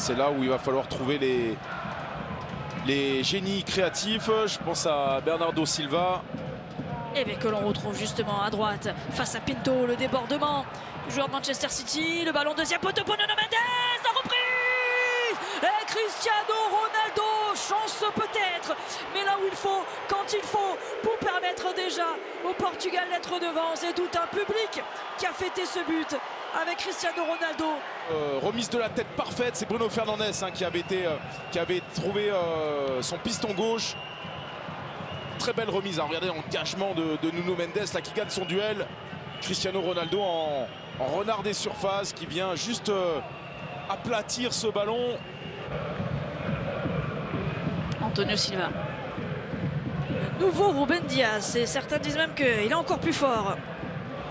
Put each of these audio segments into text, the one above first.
c'est là où il va falloir trouver les génies créatifs. Je pense à Bernardo Silva. Et bien que l'on retrouve justement à droite face à Pinto, le débordement du joueur de Manchester City, le ballon deuxième poteau pour Nuno Mendes, la reprise et Cristiano Ronaldo, chance peut-être, mais là où il faut, quand il faut, pour permettre déjà au Portugal d'être devant. C'est tout un public qui a fêté ce but avec Cristiano Ronaldo. Remise de la tête parfaite, c'est Bruno Fernandes qui avait trouvé son piston gauche. Très belle remise, hein. Regardez l'engagement de Nuno Mendes là, qui gagne son duel. Cristiano Ronaldo en renard des surfaces qui vient juste aplatir ce ballon. Antonio Silva. Le nouveau Ruben Dias, et certains disent même qu'il est encore plus fort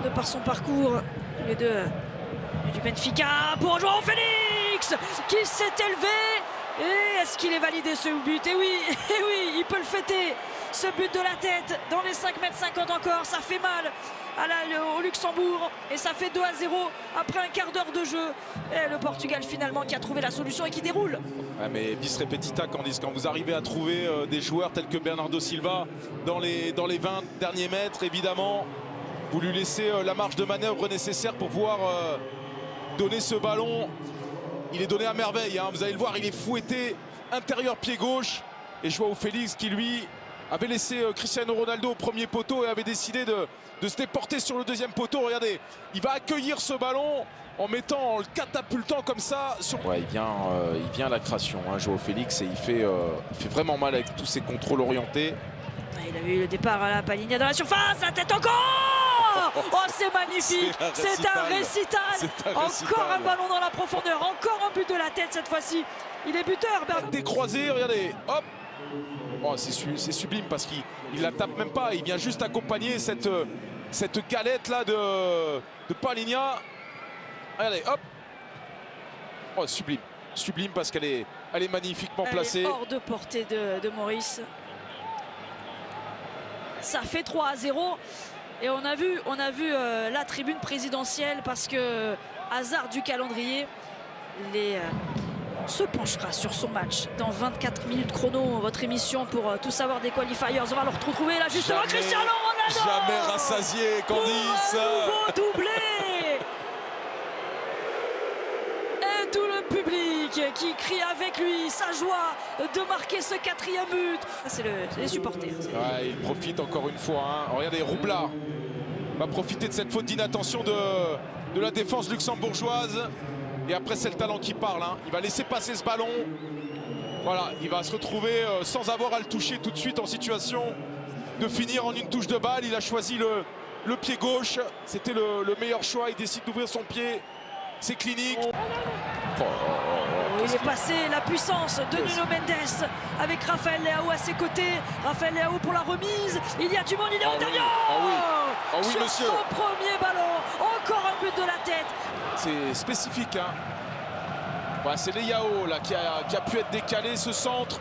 de par son parcours. Tous les deux du Benfica pour João Félix qui s'est élevé. Et est-ce qu'il est validé ce but? Et oui, il peut le fêter. Ce but de la tête dans les 5,50 m encore, ça fait mal au Luxembourg et ça fait 2-0 après un quart d'heure de jeu. Et le Portugal finalement qui a trouvé la solution et qui déroule. Ouais, mais bis repetita, Candice, quand vous arrivez à trouver des joueurs tels que Bernardo Silva dans les 20 derniers mètres, évidemment, vous lui laissez la marge de manœuvre nécessaire pour pouvoir donner ce ballon. Il est donné à merveille, hein. Vous allez le voir, il est fouetté intérieur pied gauche. Et João Félix qui lui avait laissé Cristiano Ronaldo au premier poteau et avait décidé de se déporter sur le deuxième poteau. Regardez, il va accueillir ce ballon en le catapultant comme ça. Ouais, il vient à la création, hein, João Félix, et il fait vraiment mal avec tous ses contrôles orientés. Il a vu le départ à la Palinha dans la surface, la tête encore. Oh, c'est magnifique, c'est un récital. Encore un ballon dans la profondeur, encore un but de la tête cette fois-ci. Il est buteur. Décroisé, regardez, hop. Oh, c'est sublime parce qu'il la tape même pas, il vient juste accompagner cette galette là de Palinha. Regardez, hop. Oh, sublime parce qu'elle est magnifiquement placée. Elle est hors de portée de Maurice. Ça fait 3-0 et on a vu la tribune présidentielle parce que hasard du calendrier, se penchera sur son match dans 24 minutes chrono, votre émission pour tout savoir des qualifiers. On va le retrouver là justement, Cristiano Ronaldo. Jamais rassasié, Candice. Un nouveau doublé. Et tout le public qui crie avec lui sa joie de marquer ce 4e but. C'est les supporters. Ouais, il profite encore une fois, hein. Regardez, Roubla va profiter de cette faute d'inattention de la défense luxembourgeoise. Et après, c'est le talent qui parle, hein. Il va laisser passer ce ballon. Voilà, il va se retrouver sans avoir à le toucher tout de suite en situation de finir en une touche de balle. Il a choisi le pied gauche. C'était le meilleur choix. Il décide d'ouvrir son pied. C'est clinique. Il est passé, la puissance de Nuno Mendes avec Rafael Leao à ses côtés. Rafael Leao pour la remise. Il y a du monde, il est Otavio. Ah oui, sur monsieur. Son premier ballon. Encore un but de la tête. C'est spécifique, hein. Voilà, c'est Leao là qui a pu être décalé, ce centre.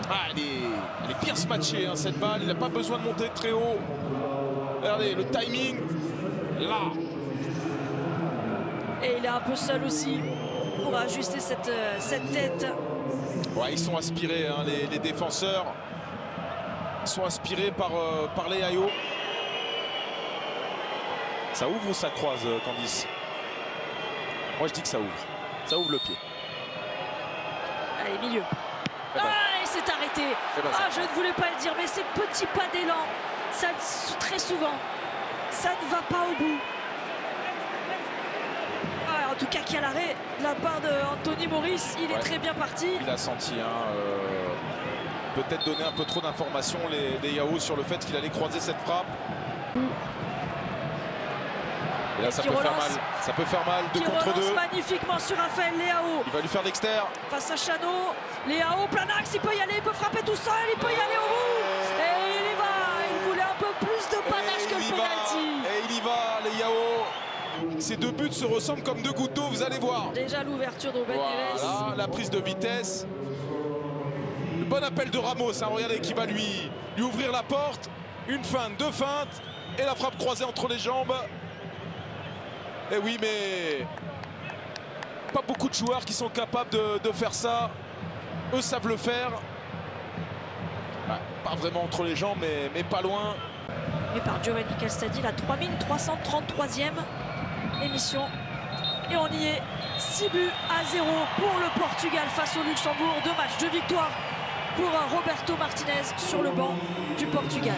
Ah, elle est bien smatchée, hein, cette balle. Il n'a pas besoin de monter très haut. Regardez, le timing. Là. Et il est un peu seul aussi pour ajuster cette tête. Ouais, ils sont inspirés, hein, les défenseurs. Ils sont inspirés par Leao. Ça ouvre ou ça croise, Candice? Moi, je dis que ça ouvre. Ça ouvre le pied. Allez, milieu. Eh ben. Ah, il s'est arrêté. Eh ben, je ne voulais pas le dire, mais ces petits pas d'élan, ça, très souvent, ça ne va pas au bout. Ah, en tout cas, qu'il y a l'arrêt de la part d'Anthony Maurice. Il est très bien parti. Il a senti, hein, peut-être donner un peu trop d'informations, les Yao, sur le fait qu'il allait croiser cette frappe. Et là, ça peut faire mal. Ça peut faire mal, 2 contre 2. Magnifiquement sur Rafael Leao. Il va lui faire l'extérieur. Face à Chano. Leao, plein axe, il peut y aller, il peut frapper tout seul, il peut y aller au bout. Et il y va. Il voulait un peu plus de panache que le penalty. Et il y va, Leao. Ces 2 buts se ressemblent comme 2 gouttes d'eau, vous allez voir. Déjà l'ouverture de Ruben Neves. Voilà, la prise de vitesse. Le bon appel de Ramos, hein, regardez, qui va lui ouvrir la porte. Une feinte, 2 feintes. Et la frappe croisée entre les jambes. Et oui, mais pas beaucoup de joueurs qui sont capables de faire ça. Eux savent le faire. Bah, pas vraiment entre les jambes, mais pas loin. Et par Giovanni Castadi, la 3333e émission. Et on y est, 6 buts à 0 pour le Portugal face au Luxembourg. 2 matchs de victoire pour Roberto Martinez sur le banc du Portugal.